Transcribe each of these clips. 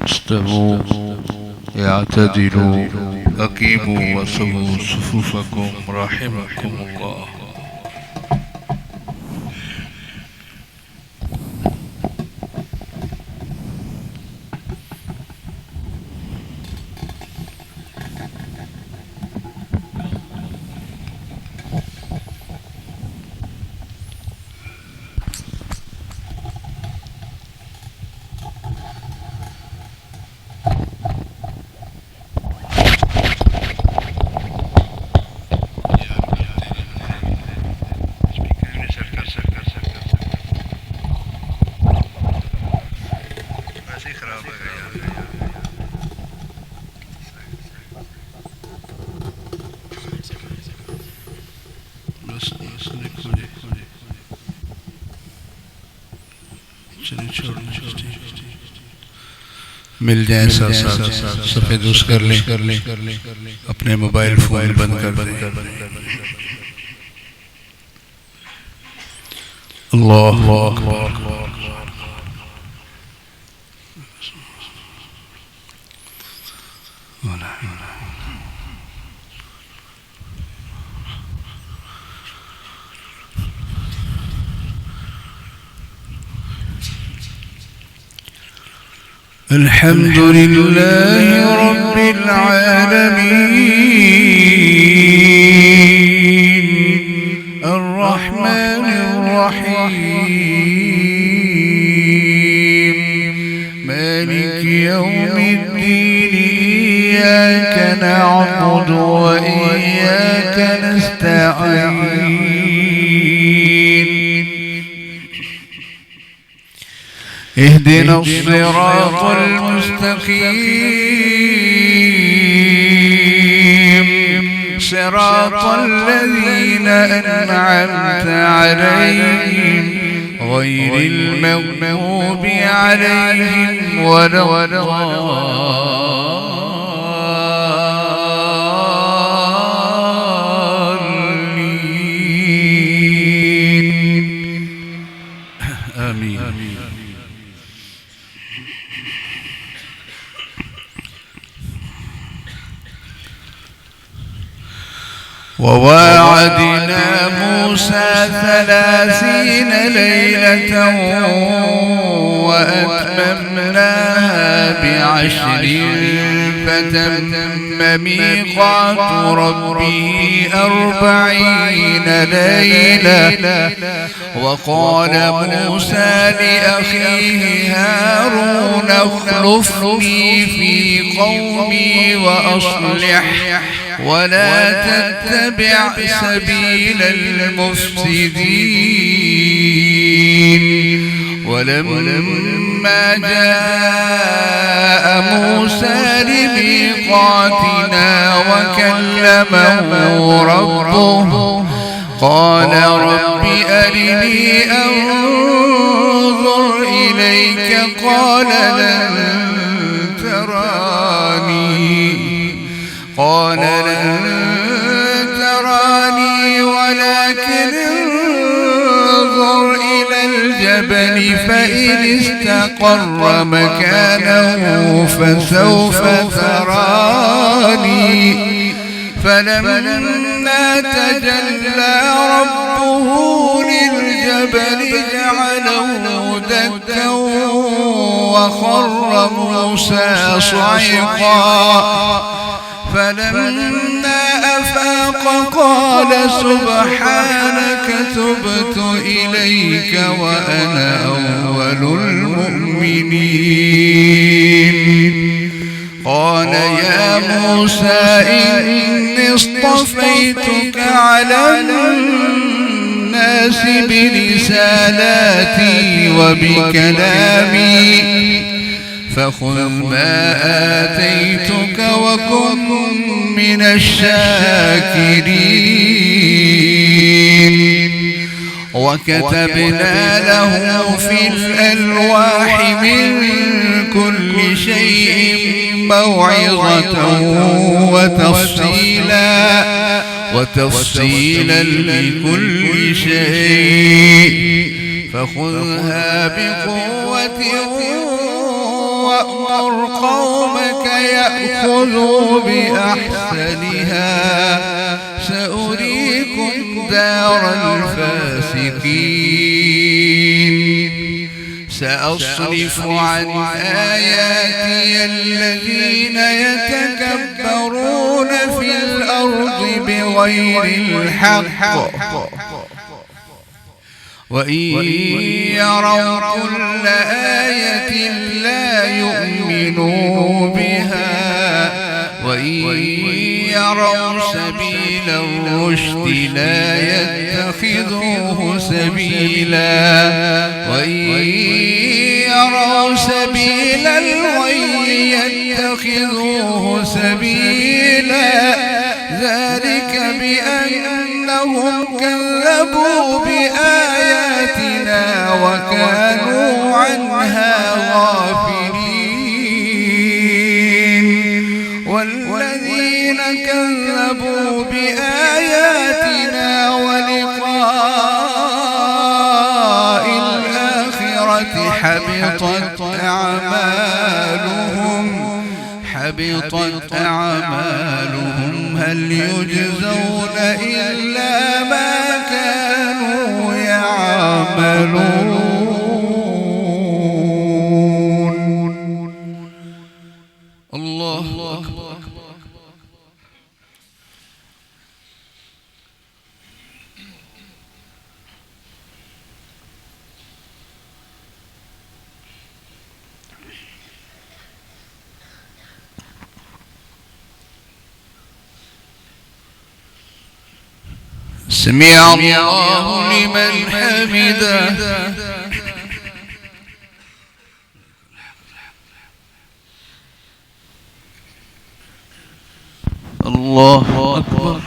استووا اعتدلوا أقيموا وسووا صفوفكم رحمكم الله. मिल जाए साथ साथ सफेद उस कर लें, अपने मोबाइल फोन बंद कर दें। अल्लाह الحمد لله رب العالمين الرحمن الرحيم مالك يوم الدين إياك نعبد وإياك نستعين اهدنا الصراط المستقيم صراط الذين أنعمت عليهم غير المغضوب عليهم ولا الضالين آمين. وواعدنا موسى 30 ليلة وأتممناها ب10 فتم ميقات ربه 40 ليلة. وقال موسى لأخيه هارون اخلفني في قومي وأصلح ولا تتبع سبيل المفسدين. ولما جاء موسى لميقاتنا وكلمه ربه قال رب أرني أنظر إليك قال لن تراني ولكن انظر إلى الجبل فإن استقر مكانه فسوف تراني. فلما تجلى ربه للجبل جعله دكا وخر موسى صعقا. فلما أفاق قال سبحانك تبت إليك وأنا أول المؤمنين. قال يا موسى إني اصطفيتك على الناس برسالاتي وبكلامي فخذ ما آتيتك وكن من الشاكرين. وكتبنا له في الألواح من كل شيء موعظة وتفصيلا لكل شيء فخذها بقوة وأمر قومك يأخذوا بأحسنها سأريكم دار الفاسقين سأصرف عن آياتي الذين يتكبرون في الأرض بغير الحق وإن يروا كل آية لا يؤمنوا بها وإن يروا سبيل الرشد لا يتخذوه سبيلا وإن يروا سبيل الغي يتخذوه سبيلا ذلك بأنهم كذبوا بآياتنا وكانوا عنها غافلين والذين كذبوا بآياتنا ولقاء الآخرة حبطت أعمالهم هل يجزون إلا ما كانوا يعملون الله أكبر سمع الله لمن حمده الله أكبر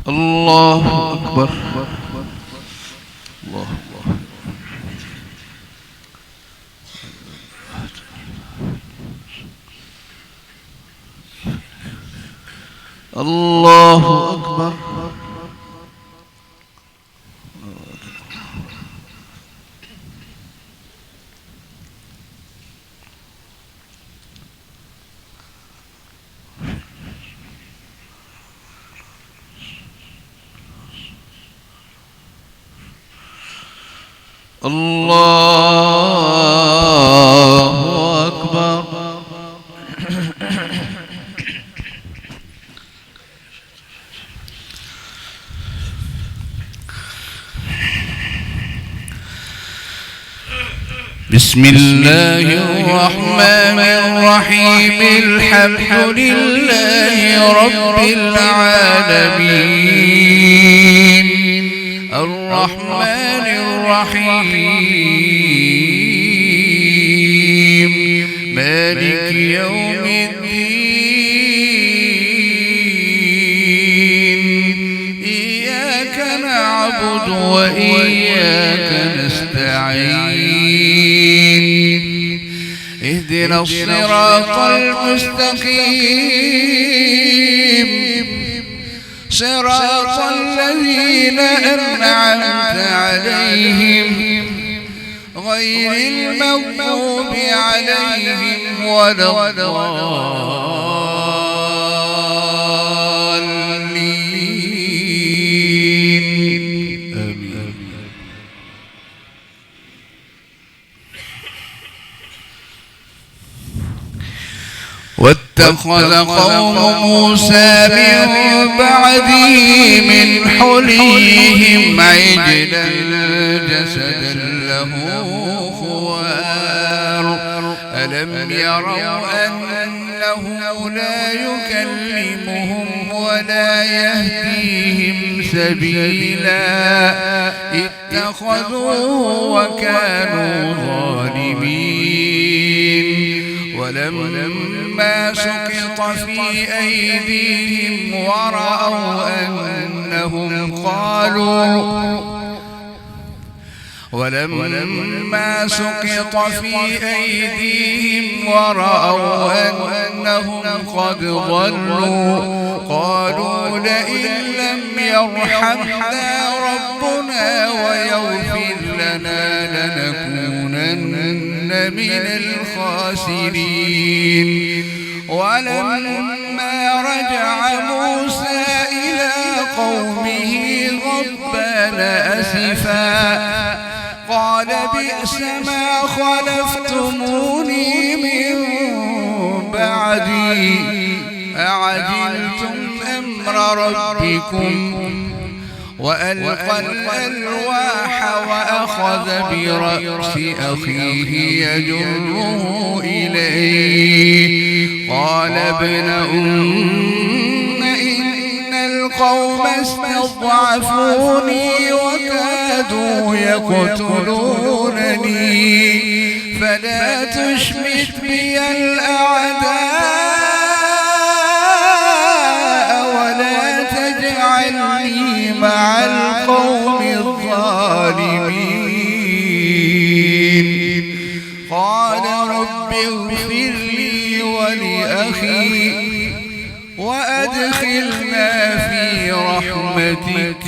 الله أكبر الله الله أكبر الله أكبر بسم الله الرحمن الرحيم الحمد لله رب العالمين الرحمن الرحيم مالك يوم الدين إياك نعبد وإياك نستعين اهدنا الصراط المستقيم صراط الذين أنعمت عليهم غير المغضوب عليهم ولا الضالين آمين. واتخذ قوم موسى من بعده من حليهم عجلا جسدا له خوار ألم يروا أنه لا يكلمهم ولا يهديهم سبيلا اتخذوه وكانوا ظالمين ولما سقط في أيديهم ورأوا ولما سقط في أيديهم ورأوا أنهم قد ضلوا قالوا لئن لم يرحمنا ربنا ويغفر لنا لنكونن من الخاسرين. ولما رجع موسى إلى قومه غضبان أسفا قال بئس ما خلفتموني من بعدي أعجلتم أمر ربكم وألقى الألواح وأخذ برأس أخيه يجره إليه قال ابن إن القوم استضعفوني وكادوا يقتلونني فلا تشمت بي الأعداء ولا تجعلني مع القوم الظالمين. قال رب اغفر لي ولأخي وأدخلنا في رحمتك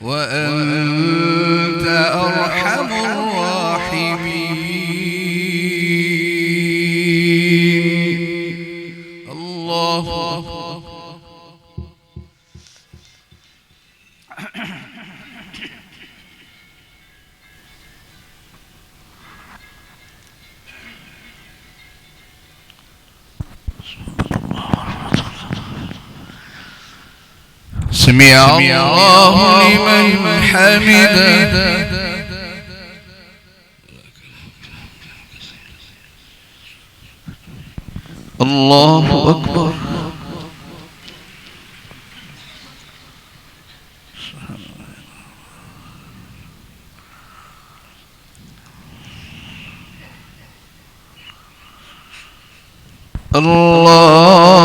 وأنت أرحم الراحمين. الله سمع الله لمن حمده. الله أكبر. الله